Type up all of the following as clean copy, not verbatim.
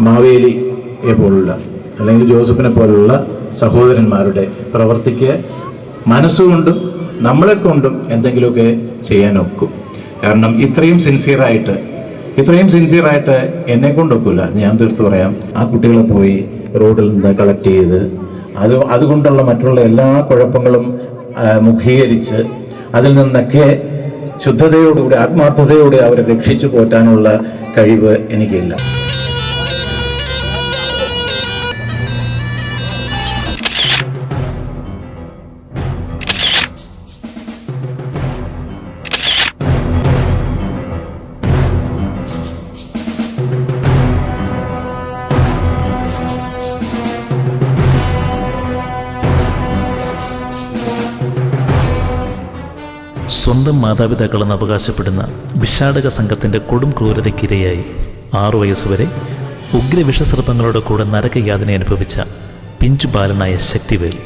മാവേലിയെ പോലുള്ള അല്ലെങ്കിൽ ജോസഫിനെ പോലുള്ള സഹോദരന്മാരുടെ പ്രവർത്തിക്ക് മനസ്സുകൊണ്ടും നമ്മളെ കൊണ്ടും എന്തെങ്കിലുമൊക്കെ ചെയ്യാൻ ഒക്കും. കാരണം ഇത്രയും സിൻസിയറായിട്ട് എന്നെ കൊണ്ടൊക്കില്ല. ഞാൻ തീർത്ത് പറയാം, ആ കുട്ടികളെ പോയി റോഡിൽ നിന്ന് കളക്ട് ചെയ്ത് അതുകൊണ്ടുള്ള മറ്റുള്ള എല്ലാ കുഴപ്പങ്ങളും മുഖീകരിച്ച് അതിൽ നിന്നൊക്കെ ശുദ്ധതയോടുകൂടി ആത്മാർത്ഥതയോടെ അവരെ രക്ഷിച്ചു പോറ്റാനുള്ള കഴിവ് എനിക്കില്ല. സ്വന്തം മാതാപിതാക്കളെന്ന് അവകാശപ്പെടുന്ന ഭിക്ഷാടക സംഘത്തിൻ്റെ കൊടും ക്രൂരതയ്ക്കിരയായി 6 വയസ്സുവരെ ഉഗ്രവിഷസർപ്പങ്ങളുടെ കൂടെ നരകയാതന അനുഭവിച്ച പിഞ്ചു ബാലനായ ശക്തിവേൽ.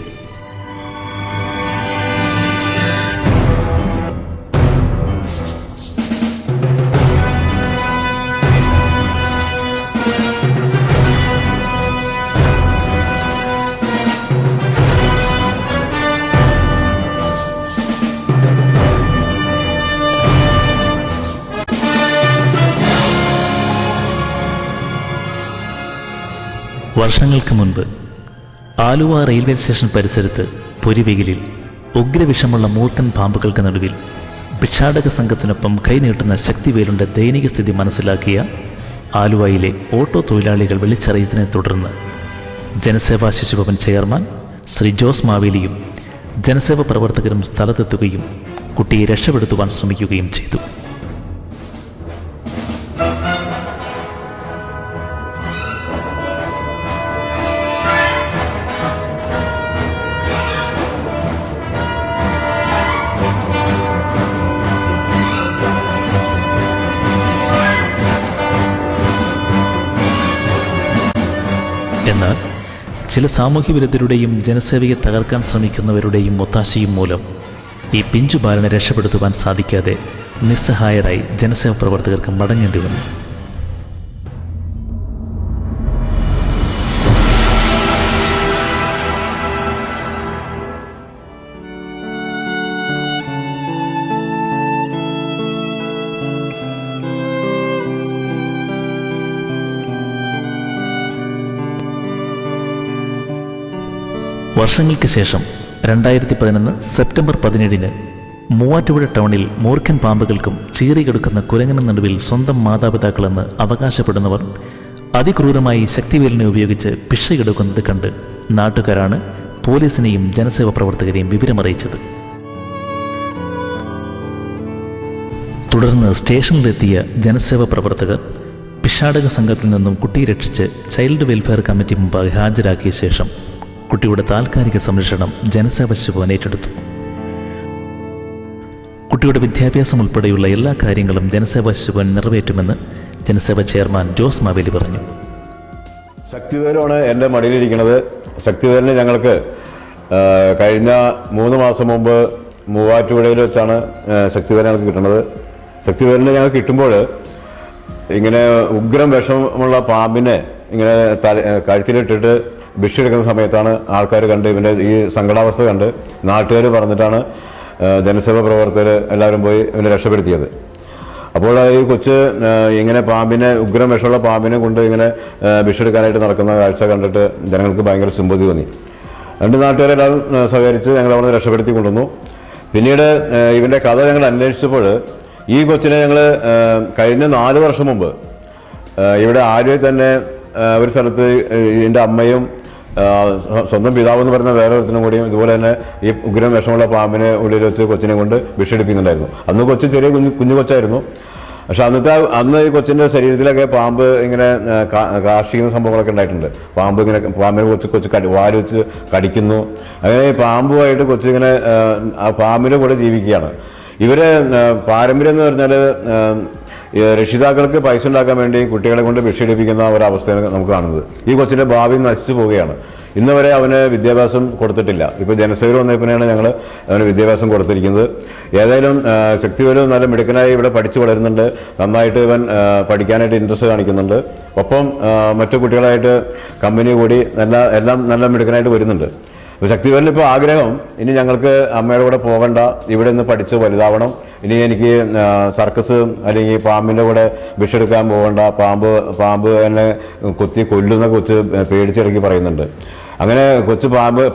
വർഷങ്ങൾക്ക് മുൻപ് ആലുവ റെയിൽവേ സ്റ്റേഷൻ പരിസരത്ത് പൊരിവെയിലിൽ ഉഗ്രവിഷമുള്ള മൂർഖൻ പാമ്പുകൾക്ക് നടുവിൽ ഭിക്ഷാടക സംഘത്തിനൊപ്പം കൈനീട്ടുന്ന ശക്തിവേലുടെ ദയനീയ സ്ഥിതി മനസ്സിലാക്കിയ ആലുവയിലെ ഓട്ടോ തൊഴിലാളികൾ വിളിച്ചറിയിച്ചതിനെ തുടർന്ന് ജനസേവാ ശിശുഭവൻ ചെയർമാൻ ശ്രീ ജോസ് മാവേലിയും ജനസേവാ പ്രവർത്തകരും സ്ഥലത്തെത്തുകയും കുട്ടിയെ രക്ഷപ്പെടുത്തുവാൻ ശ്രമിക്കുകയും ചെയ്തു. എന്നാൽ ചില സാമൂഹ്യ വിരുദ്ധരുടെയും ജനസേവയെ തകർക്കാൻ ശ്രമിക്കുന്നവരുടെയും ഒത്താശയും മൂലം ഈ പിഞ്ചു ബാലനെ രക്ഷപ്പെടുത്തുവാൻ സാധിക്കാതെ നിസ്സഹായരായി ജനസേവാ പ്രവർത്തകർക്ക് മടങ്ങേണ്ടി വന്നു. വർഷങ്ങൾക്ക് ശേഷം 2011 സെപ്റ്റംബർ 17 മൂവാറ്റുപുഴ ടൗണിൽ മൂർഖൻ പാമ്പുകൾക്കും ചീറികെടുക്കുന്ന കുരങ്ങനും നടുവിൽ സ്വന്തം മാതാപിതാക്കളെന്ന് അവകാശപ്പെടുന്നവർ അതിക്രൂരമായി ശക്തിവേലിനെ ഉപയോഗിച്ച് ഭിക്ഷയെടുക്കുന്നത് കണ്ട് നാട്ടുകാരാണ് പോലീസിനെയും ജനസേവാ പ്രവർത്തകരെയും വിവരമറിയിച്ചത്. തുടർന്ന് സ്റ്റേഷനിലെത്തിയ ജനസേവാ പ്രവർത്തകർ ഭിക്ഷാടക സംഘത്തിൽ നിന്നും കുട്ടിയെ രക്ഷിച്ച് ചൈൽഡ് വെൽഫെയർ കമ്മിറ്റി മുമ്പാകെ ഹാജരാക്കിയ ശേഷം കുട്ടിയുടെ താൽക്കാലിക സംരക്ഷണം ജനസേവാ ശിശുഭവൻ ഏറ്റെടുത്തു. കുട്ടിയുടെ വിദ്യാഭ്യാസം ഉൾപ്പെടെയുള്ള എല്ലാ കാര്യങ്ങളും ജനസേവാ ശിശുഭവൻ നിറവേറ്റുമെന്ന് ജനസേവാ ചെയർമാൻ ജോസ് മാവേലി പറഞ്ഞു. ശക്തിവേലാണ് എൻ്റെ മടിയിലിരിക്കുന്നത്. ശക്തിവേലിന് ഞങ്ങൾക്ക് കഴിഞ്ഞ 3 മാസം മുമ്പ് മൂവാറ്റുപുഴയിൽ വെച്ചാണ് ശക്തിവേൽ ഞങ്ങൾക്ക് കിട്ടുന്നത്. ശക്തിവേലിന് ഞങ്ങൾക്ക് കിട്ടുമ്പോൾ ഇങ്ങനെ ഉഗ്രം വിഷമുള്ള പാമ്പിനെ ഇങ്ങനെ കഴുത്തിലിട്ടിട്ട് ഭിക്ഷ എടുക്കുന്ന സമയത്താണ് ആൾക്കാർ കണ്ട് ഇവൻ്റെ ഈ സങ്കടാവസ്ഥ കണ്ട് നാട്ടുകാർ പറഞ്ഞിട്ടാണ് ജനസേവാ പ്രവർത്തകർ എല്ലാവരും പോയി ഇവനെ രക്ഷപ്പെടുത്തിയത്. അപ്പോൾ ഈ കൊച്ച് ഇങ്ങനെ പാമ്പിനെ ഉഗ്രം വിഷമുള്ള പാമ്പിനെ കൊണ്ട് ഇങ്ങനെ ഭിക്ഷ എടുക്കാനായിട്ട് നടക്കുന്ന കാഴ്ച കണ്ടിട്ട് ജനങ്ങൾക്ക് ഭയങ്കര സിമ്പതി തോന്നി. 2 നാട്ടുകാരെല്ലാം സഹകരിച്ച് ഞങ്ങൾ അവിടെ രക്ഷപ്പെടുത്തി കൊണ്ടുവന്നു. പിന്നീട് ഇവൻ്റെ കഥ ഞങ്ങൾ അന്വേഷിച്ചപ്പോൾ ഈ കൊച്ചിനെ ഞങ്ങൾ കഴിഞ്ഞ 4 വർഷം മുമ്പ് ഇവിടെ ആലുവയിൽ തന്നെ ഒരു സ്ഥലത്ത് ഇതിൻ്റെ അമ്മയും സ്വന്തം പിതാവ് എന്ന് പറയുന്ന വേറെ ഒരുത്തിനും കൂടിയും ഇതുപോലെ തന്നെ ഈ ഉഗ്രം വിഷമുള്ള പാമ്പിനെ ഉള്ളിൽ വെച്ച് കൊച്ചിനെ കൊണ്ട് ഭിക്ഷയെടുപ്പിക്കുന്നുണ്ടായിരുന്നു. അന്ന് കൊച്ച് ചെറിയ കുഞ്ഞു കൊച്ചായിരുന്നു. പക്ഷെ അന്ന് ഈ കൊച്ചിൻ്റെ ശരീരത്തിലൊക്കെ പാമ്പ് ഇങ്ങനെ കാർഷിക സംഭവങ്ങളൊക്കെ ഉണ്ടായിട്ടുണ്ട്. പാമ്പിനെ കൊച്ച് വാല് വെച്ച് കടിക്കുന്നു. അങ്ങനെ ഈ പാമ്പുമായിട്ട് കൊച്ചിങ്ങനെ ആ പാമ്പിൻ്റെ കൂടെ ജീവിക്കുകയാണ്. ഇവരെ പാരമ്പര്യം എന്ന് പറഞ്ഞാൽ രക്ഷിതാക്കൾക്ക് പൈസ ഉണ്ടാക്കാൻ വേണ്ടി കുട്ടികളെ കൊണ്ട് ഭിക്ഷയെടുപ്പിക്കുന്ന ഒരവസ്ഥയാണ് നമുക്ക് കാണുന്നത്. ഈ കൊച്ചിൻ്റെ ഭാവി നശിച്ചു പോവുകയാണ്. ഇന്ന് വരെ അവന് വിദ്യാഭ്യാസം കൊടുത്തിട്ടില്ല. ഇപ്പോൾ ജനസേവകർ വന്നപ്പോഴാണ് ഞങ്ങൾ അവന് വിദ്യാഭ്യാസം കൊടുത്തിരിക്കുന്നത്. ഏതായാലും ശക്തിവേലു നല്ല മിടുക്കനായി ഇവിടെ പഠിച്ചു വളരുന്നുണ്ട്. നന്നായിട്ട് ഇവൻ പഠിക്കാനായിട്ട് ഇൻട്രസ്റ്റ് കാണിക്കുന്നുണ്ട്. ഒപ്പം മറ്റു കുട്ടികളായിട്ട് കമ്പനി കൂടി എല്ലാം നല്ല മിടുക്കനായിട്ട് വരുന്നുണ്ട്. ശക്തിവേലിന് ഇപ്പോൾ ആഗ്രഹം ഇനി ഞങ്ങൾക്ക് അമ്മയുടെ കൂടെ പോകണ്ട, ഇവിടെ നിന്ന് പഠിച്ച് വലുതാവണം, ഇനി എനിക്ക് സർക്കസ് അല്ലെങ്കിൽ പാമ്പിൻ്റെ കൂടെ വിഷെടുക്കാൻ പോകണ്ട, പാമ്പ് എന്നെ കൊത്തി കൊല്ലുന്ന കൊച്ച് പേടിച്ചിടയ്ക്ക് പറയുന്നുണ്ട്. അങ്ങനെ കൊച്ചു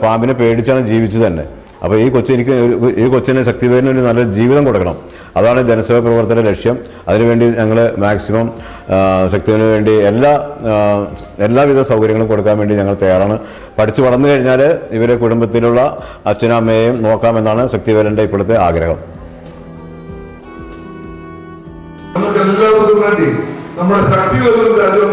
പാമ്പിനെ പേടിച്ചാണ് ജീവിച്ചത് തന്നെ. അപ്പോൾ ഈ കൊച്ചിന് ശക്തിവേലിന് ഒരു നല്ലൊരു ജീവിതം കൊടുക്കണം. അതാണ് ജനസേവക പ്രവർത്തന ലക്ഷ്യം. അതിനുവേണ്ടി ഞങ്ങൾ മാക്സിമം ശക്തിവേലിന് വേണ്ടി എല്ലാവിധ സൗകര്യങ്ങളും കൊടുക്കാൻ വേണ്ടി ഞങ്ങൾ തയ്യാറാണ്. പഠിച്ചു വളർന്നു കഴിഞ്ഞാൽ ഇവരെ കുടുംബത്തിലുള്ള അച്ഛനും അമ്മയെയും നോക്കാമെന്നാണ് ശക്തിവേലിൻ്റെ ഇപ്പോഴത്തെ ആഗ്രഹം. നമുക്ക് എല്ലാവർക്കും വേണ്ടി നമ്മുടെ ശക്തിവേലും രാജ്യം